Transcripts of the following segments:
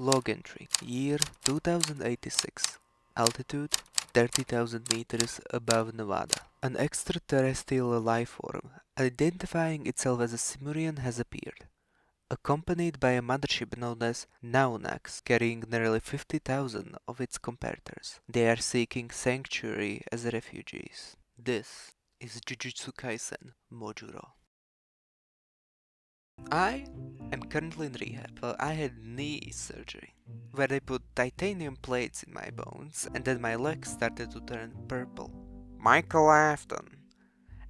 Log entry. Year 2086. Altitude 30,000 meters above Nevada. An extraterrestrial life form, identifying itself as a Simurian, has appeared, accompanied by a mothership known as Naunax, carrying nearly 50,000 of its competitors. They are seeking sanctuary as refugees. This is Jujutsu Kaisen Modulo. I am currently in rehab. I had knee surgery, where they put titanium plates in my bones, and then my legs started to turn purple. Michael Afton.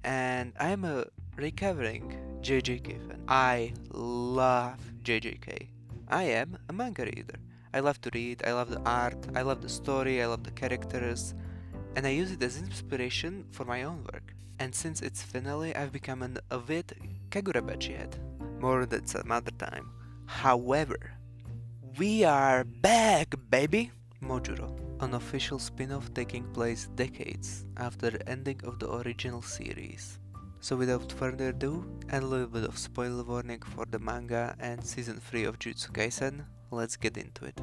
And I'm a recovering JJK fan. I love JJK. I am a manga reader. I love to read, I love the art, I love the story, I love the characters, and I use it as inspiration for my own work. And since its finale, I've become an avid Kagurabachi head. More than some other time. However, we are back, baby! Mojuro, an official spin-off taking place decades after the ending of the original series. So without further ado, and a little bit of spoiler warning for the manga and season 3 of Jujutsu Kaisen, let's get into it.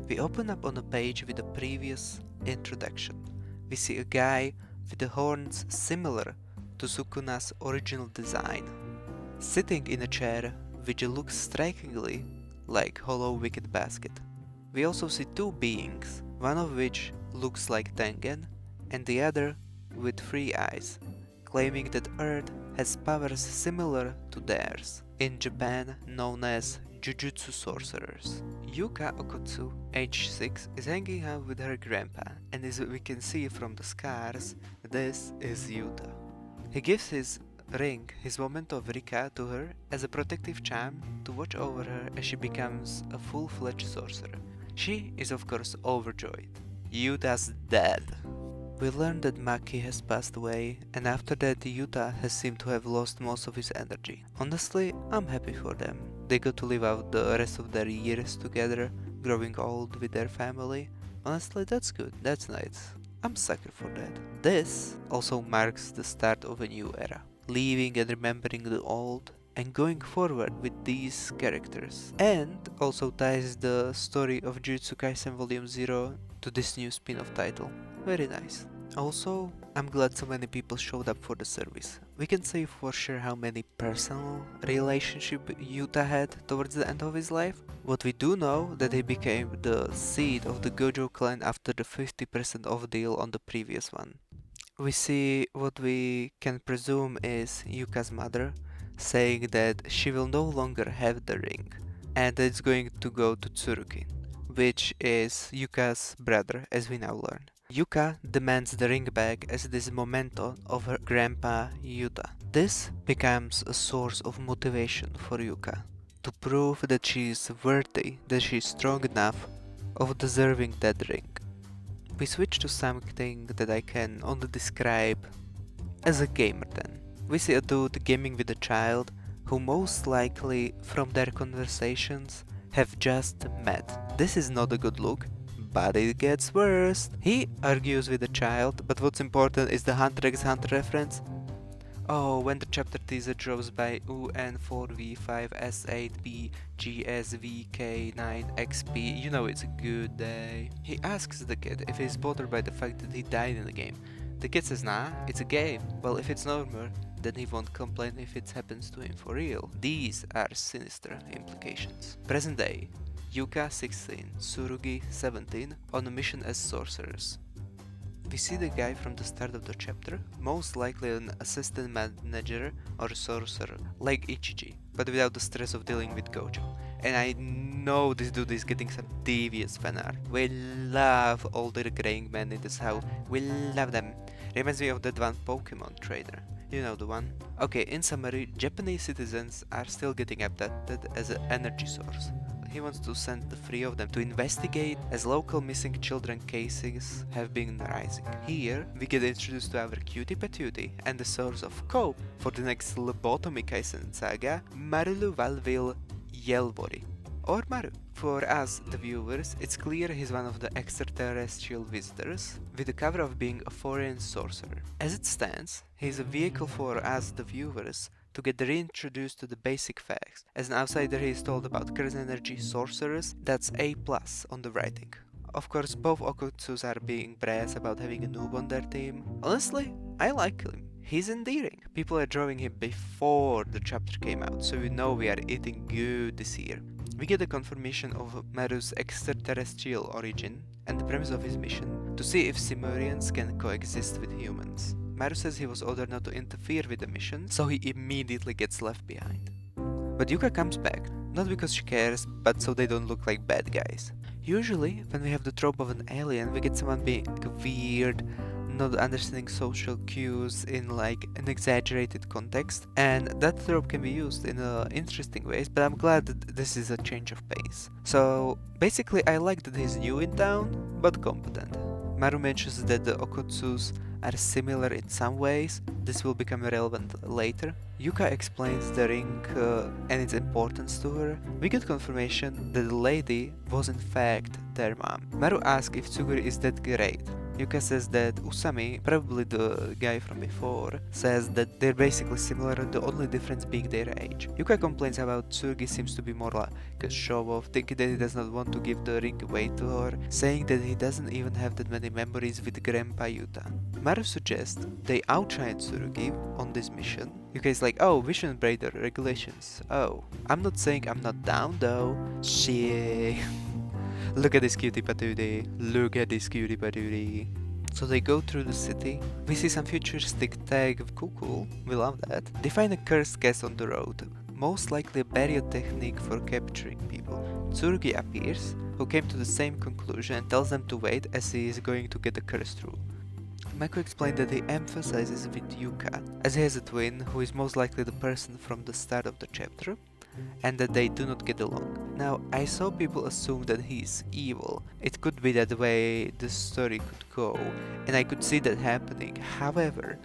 We open up on a page with a previous introduction. We see a guy with the horns similar to Sukuna's original design, sitting in a chair which looks strikingly like Hollow Wicked Basket. We also see two beings, one of which looks like Tengen and the other with 3 eyes, claiming that Earth has powers similar to theirs, in Japan known as Jujutsu sorcerers. Yuka Okotsu, age 6, is hanging out with her grandpa, and as we can see from the scars, this is Yuta. He gives his ring, his moment of Rika, to her as a protective charm to watch over her as she becomes a full-fledged sorcerer. She is of course overjoyed. Yuta's dead. We learn that Maki has passed away, and after that Yuta has seemed to have lost most of his energy. Honestly, I'm happy for them. They got to live out the rest of their years together, growing old with their family. Honestly, that's good, that's nice. I'm sucker for that. This also marks the start of a new era, leaving and remembering the old and going forward with these characters, and also ties the story of Jujutsu Kaisen Volume 0 to this new spin-off title. Very nice. Also, I'm glad so many people showed up for the service. We can say for sure how many personal relationship Yuta had towards the end of his life. What we do know that he became the seed of the Gojo clan after the 50% off deal on the previous one. We see what we can presume is Yuka's mother saying that she will no longer have the ring and that it's going to go to Tsuruki, which is Yuka's brother, as we now learn. Yuka demands the ring back as this memento of her grandpa Yuta. This becomes a source of motivation for Yuka to prove that she is worthy, that she is strong enough of deserving that ring. We switch to something that I can only describe as a gamer then. We see a dude gaming with a child who most likely from their conversations have just met. This is not a good look, but it gets worse. He argues with the child, but what's important is the Hunter x Hunter reference. Oh, when the chapter teaser drops by UN4V5S8BGSVK9XP, you know it's a good day. He asks the kid if he's bothered by the fact that he died in the game. The kid says nah, it's a game. Well, if it's normal, then he won't complain if it happens to him for real. These are sinister implications. Present day. Yuka 16, Tsurugi 17, on a mission as sorcerers. We see the guy from the start of the chapter, most likely an assistant manager or sorcerer, like Ichiji, but without the stress of dealing with Gojo. And I know this dude is getting some devious fanart. We love older graying men in this house, we love them. Reminds me of that one Pokemon trader. You know the one? Okay, in summary, Japanese citizens are still getting abducted as an energy source. He wants to send the 3 of them to investigate as local missing children cases have been rising. Here, we get introduced to our cutie patootie and the source of cope for the next lobotomy Kaisen saga, Marulu Valville Yelvori, or Maru. For us, the viewers, it's clear he's one of the extraterrestrial visitors, with the cover of being a foreign sorcerer. As it stands, he's a vehicle for us, the viewers, to get reintroduced to the basic facts. As an outsider, he is told about curse energy sorcerers. That's A+ on the writing. Of course, both Okutsus are being brass about having a noob on their team. Honestly, I like him. He's endearing. People are drawing him before the chapter came out, so we know we are eating good this year. We get a confirmation of Maru's extraterrestrial origin and the premise of his mission to see if Simurians can coexist with humans. Maru says he was ordered not to interfere with the mission, so he immediately gets left behind. But Yuka comes back, not because she cares, but so they don't look like bad guys. Usually, when we have the trope of an alien, we get someone being weird, not understanding social cues in like an exaggerated context, and that trope can be used in interesting ways, but I'm glad that this is a change of pace. So basically I like that he's new in town, but competent. Maru mentions that the Okutsus are similar in some ways. This will become relevant later. Yuka explains the ring and its importance to her. We get confirmation that the lady was in fact their mom. Maru asks if Tsuguri is that great. Yuka says that Usami, probably the guy from before, says that they're basically similar, the only difference being their age. Yuka complains about Tsurugi seems to be more like a show-off, thinking that he does not want to give the ring away to her, saying that he doesn't even have that many memories with Grandpa Yuta. Maru suggests they outshine Tsurugi on this mission. Yuka is like, oh, we shouldn't break the regulations. Oh, I'm not saying I'm not down though. Shit. Look at this cutie patootie. Look at this cutie patootie. So they go through the city. We see some futuristic tag of cool. We love that. They find a cursed guest on the road. Most likely a barrier technique for capturing people. Tsurugi appears, who came to the same conclusion and tells them to wait as he is going to get the curse through. Mako explained that he emphasizes with Yuka, as he has a twin who is most likely the person from the start of the chapter, and that they do not get along. Now, I saw people assume that he is evil. It could be that way the story could go, and I could see that happening. However,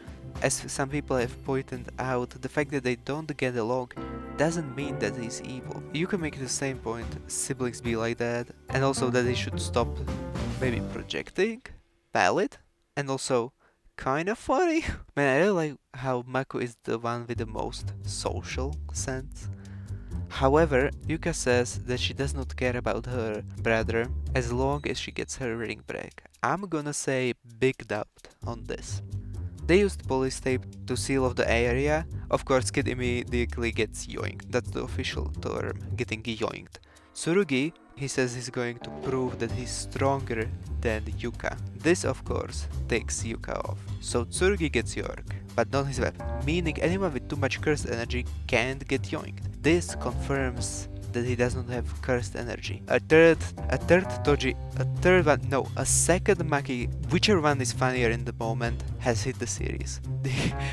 as some people have pointed out, the fact that they don't get along doesn't mean that he's evil. You can make the same point, siblings be like that, and also that they should stop maybe projecting. Valid, and also kinda funny. Man, I really like how Mako is the one with the most social sense. However, Yuka says that she does not care about her brother as long as she gets her ring back. I'm gonna say big doubt on this. They used police tape to seal off the area. Of course, Kid immediately gets yoinked. That's the official term, getting yoinked. Tsurugi, he says he's going to prove that he's stronger than Yuka. This, of course, takes Yuka off. So Tsurugi gets yoinked, but not his weapon, meaning anyone with too much cursed energy can't get yoinked. This confirms that he does not have cursed energy. A second Maki, whichever one is funnier in the moment, has hit the series.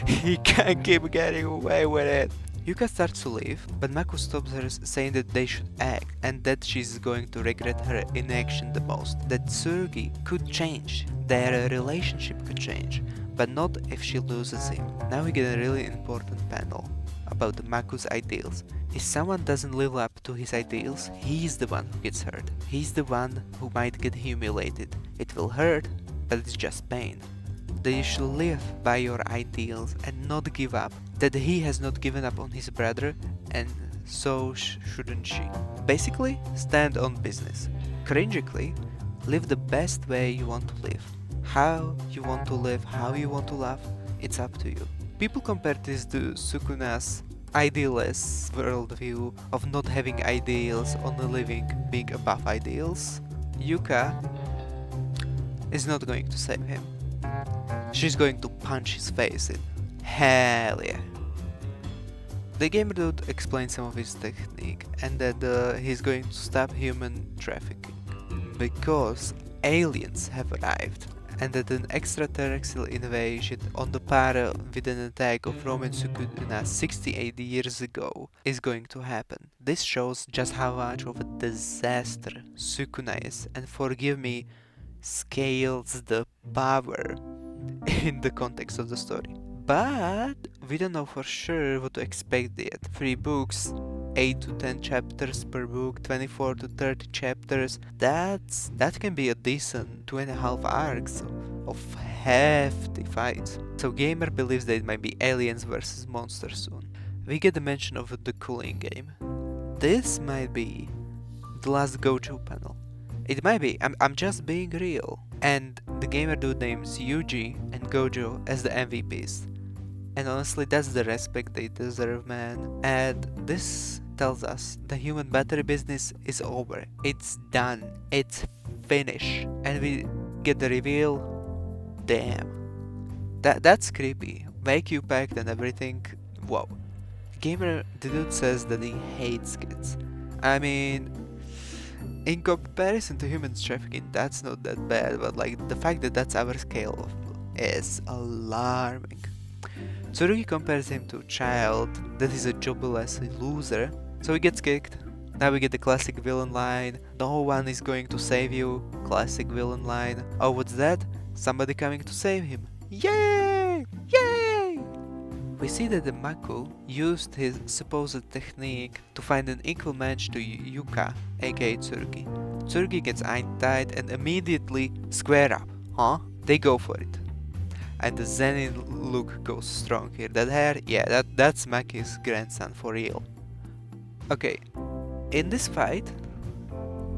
He can't keep getting away with it. Yuka starts to leave, but Mako stops her saying that they should act and that she's going to regret her inaction the most. That Tsurugi could change, their relationship could change, but not if she loses him. Now we get a really important panel about the Mako's ideals. If someone doesn't live up to his ideals, he's the one who gets hurt. He's the one who might get humiliated. It will hurt, but it's just pain. That you should live by your ideals and not give up. That he has not given up on his brother, and so shouldn't she. Basically, stand on business. Cringically, live the best way you want to live. How you want to live, how you want to laugh, it's up to you. People compare this to Sukuna's idealless worldview of not having ideals, only living being above ideals. Yuka is not going to save him. She's going to punch his face in. Hell yeah. The gamer dude explains some of his technique and that he's going to stop human trafficking because aliens have arrived and that an extraterrestrial invasion on the par with an attack of Roman Sukuna 68 years ago is going to happen. This shows just how much of a disaster Sukuna is, and forgive me, scales the power in the context of the story. But we don't know for sure what to expect yet. 3 books, 8 to 10 chapters per book, 24 to 30 chapters. That can be a decent 2.5 arcs of hefty fights. So gamer believes that it might be aliens versus monsters soon. we get the mention of the cooling game. This might be the last Gojo panel. It might be, I'm just being real. And the gamer dude names Yuji and Gojo as the MVPs. And honestly, that's the respect they deserve, man. And this tells us the human battery business is over. It's done. It's finished. And we get the reveal. Damn. That's creepy. Vacuum packed and everything. Whoa. Gamer, the dude says that he hates kids. I mean, in comparison to human trafficking, that's not that bad, but like the fact that that's our scale is alarming. Tsurugi compares him to a child that is a jobless loser, so he gets kicked. Now we get the classic villain line, no one is going to save you, classic villain line. Oh, what's that? Somebody coming to save him. Yay! Yay! We see that the Maku used his supposed technique to find an equal match to Yuka, aka Tsurugi. Tsurugi gets eye-tied and immediately square up, huh? They go for it. And the Zenin look goes strong here. That hair, yeah, that's Maki's grandson for real. Okay, in this fight,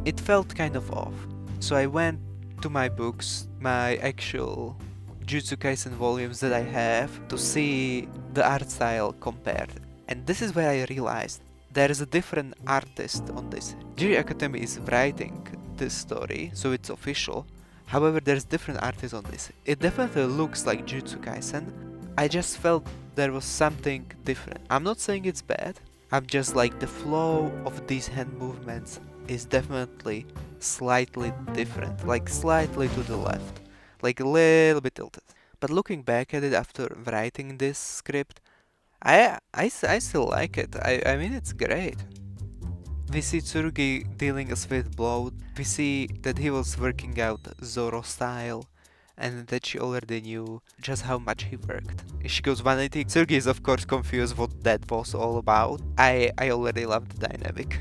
it felt kind of off. So I went to my books, my actual Jujutsu Kaisen volumes that I have, to see the art style compared. And this is where I realized there is a different artist on this. Gege Akutami is writing this story, so it's official. However, there's different artists on this. It definitely looks like Jujutsu Kaisen. I just felt there was something different. I'm not saying it's bad. I'm just like the flow of these hand movements is definitely slightly different. Like slightly to the left. Like a little bit tilted. But looking back at it after writing this script, I still like it. I mean, it's great. We see Tsurugi dealing a swift blow. We see that he was working out Zoro style, and that she already knew just how much he worked. She goes 180. Tsurugi is of course confused what that was all about. I already love the dynamic.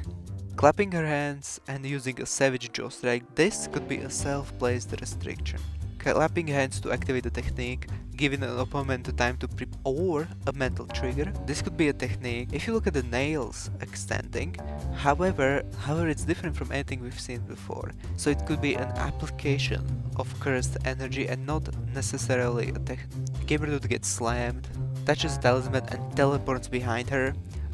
Clapping her hands and using a savage jaw strike, this could be a self-placed restriction. Clapping hands to activate the technique, giving an opponent time to prep, or a mental trigger. This could be a technique if you look at the nails extending. However, it's different from anything we've seen before. So it could be an application of cursed energy and not necessarily a technique. Gamer dude gets slammed, touches talisman and teleports behind her,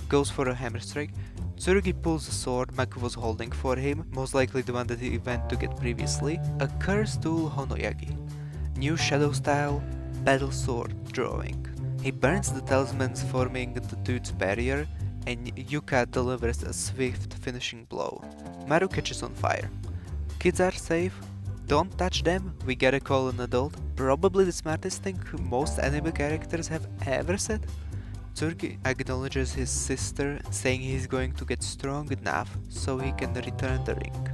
goes for a hammer strike. Tsurugi pulls the sword Maku was holding for him, most likely the one that he went to get previously, a cursed tool Honoyagi. New shadow style, battle sword drawing. He burns the talismans forming the dude's barrier, and Yuka delivers a swift finishing blow. Maru catches on fire. Kids are safe, don't touch them, we gotta call an adult. Probably the smartest thing most anime characters have ever said. Tsurugi acknowledges his sister, saying he's going to get strong enough so he can return the ring.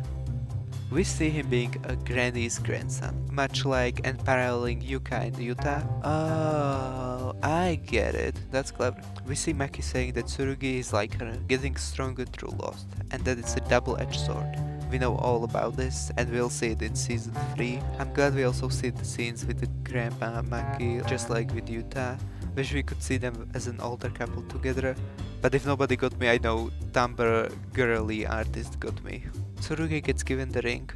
We see him being a granny's grandson, much like and paralleling Yuka and Yuta. Oh, I get it, that's clever. We see Maki saying that Tsurugi is like her, getting stronger through lost, and that it's a double-edged sword. We know all about this, and we'll see it in season 3. I'm glad we also see the scenes with the grandpa Maki, just like with Yuta. Wish we could see them as an older couple together, but if nobody got me, I know Tumblr girly artist got me. Tsurugi gets given the ring,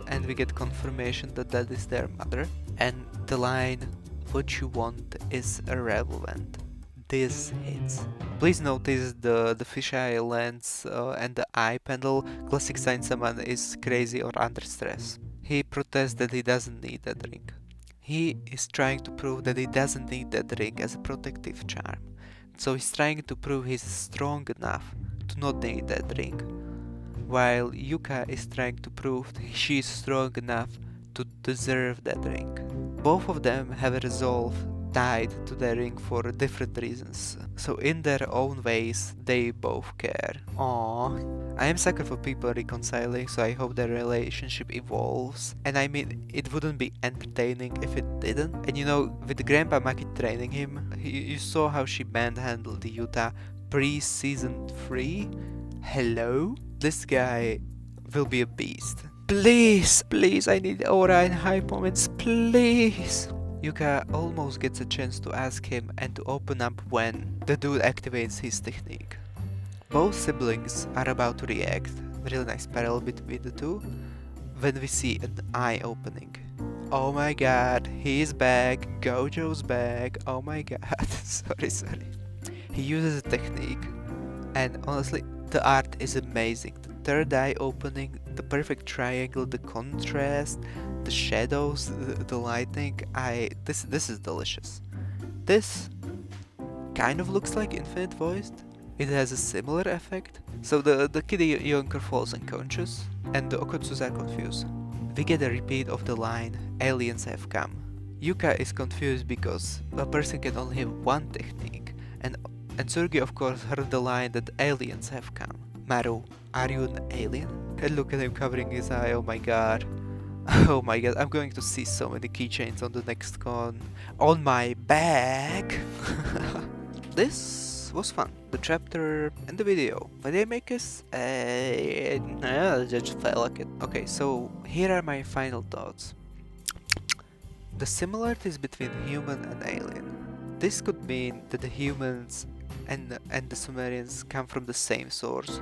and we get confirmation that that is their mother. And the line, "What you want is irrelevant." This hits. Please notice the fisheye lens and the eye panel. Classic sign someone is crazy or under stress. He protests that he doesn't need that ring. He is trying to prove that he doesn't need that ring as a protective charm. So he's trying to prove he's strong enough to not need that ring. While Yuka is trying to prove she is strong enough to deserve that ring. Both of them have a resolve tied to their ring for different reasons. So in their own ways, they both care. Aww. I am sucker for people reconciling, so I hope their relationship evolves. And I mean, it wouldn't be entertaining if it didn't. And you know, with Grandpa Maki training him, you saw how she manhandled the Yuta pre-season 3? Hello? This guy will be a beast. Please, I need aura and hype moments, please! Yuka almost gets a chance to ask him and to open up when the dude activates his technique. Both siblings are about to react, really nice parallel between the two, when we see an eye opening. Oh my god, he's back, Gojo's back, oh my god, sorry. He uses a technique, and honestly, the art is amazing. The third eye opening, the perfect triangle, the contrast, the shadows, the lighting, this is delicious. This kind of looks like Infinite Voiced. It has a similar effect. So the kid Yonker falls unconscious, and the Okotsus are confused. We get a repeat of the line, aliens have come. Yuka is confused because a person can only have one technique, and Tsurugi of course heard the line that aliens have come. Maru, are you an alien? And look at him covering his eye, oh my god. Oh my god, I'm going to see so many keychains on the next con. On my back! This was fun. The chapter and the video. Did they make us? No, just felt like it. Okay, so here are my final thoughts. The similarities between human and alien. This could mean that the humans and the Sumerians come from the same source,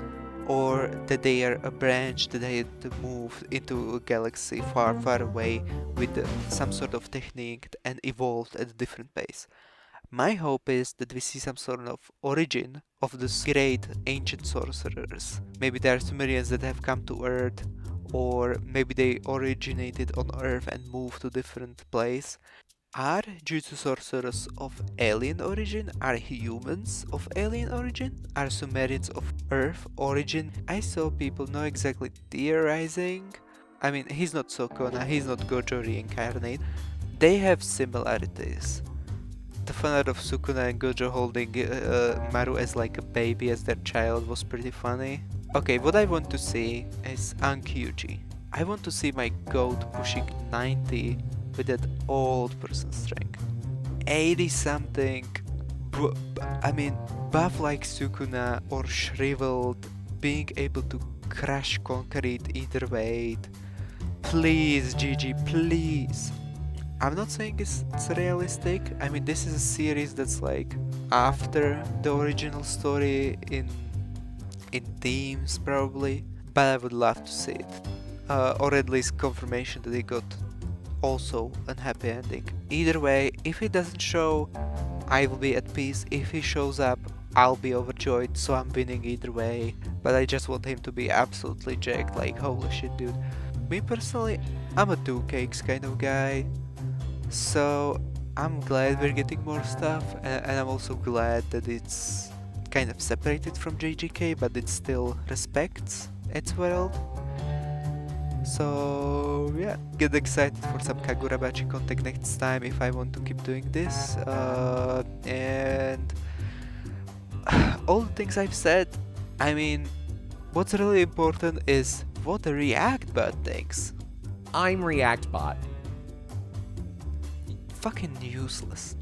or that they are a branch that had moved into a galaxy far, far away with some sort of technique and evolved at a different pace. My hope is that we see some sort of origin of these great ancient sorcerers. Maybe they are Sumerians that have come to Earth, or maybe they originated on Earth and moved to different place. Are Jutsu sorcerers of alien origin? Are humans of alien origin? Are Sumerians of Earth origin? I saw people not exactly theorizing. I mean, he's not Sokona, he's not Gojo reincarnate. They have similarities. The fun out of Sukuna and Gojo holding Maru as like a baby, as their child, was pretty funny. Okay, what I want to see is Ankyuji. I want to see my goat pushing 90 with that old person strength. 80 something, I mean, buff like Sukuna or shriveled, being able to crush concrete either way. Please, Gigi, please. I'm not saying it's realistic. I mean, this is a series that's like after the original story in themes probably, but I would love to see it, or at least confirmation that it got also a happy ending. Either way, if he doesn't show, I will be at peace. If he shows up, I'll be overjoyed, so I'm winning either way. But I just want him to be absolutely jacked, like holy shit dude. Me personally, I'm a 2 cakes kind of guy, so I'm glad we're getting more stuff, and I'm also glad that it's kind of separated from JJK, but it still respects its world. So yeah, get excited for some Kagurabachi content next time if I want to keep doing this. And all the things I've said, I mean, what's really important is what the ReactBot thinks. I'm ReactBot. Fucking useless.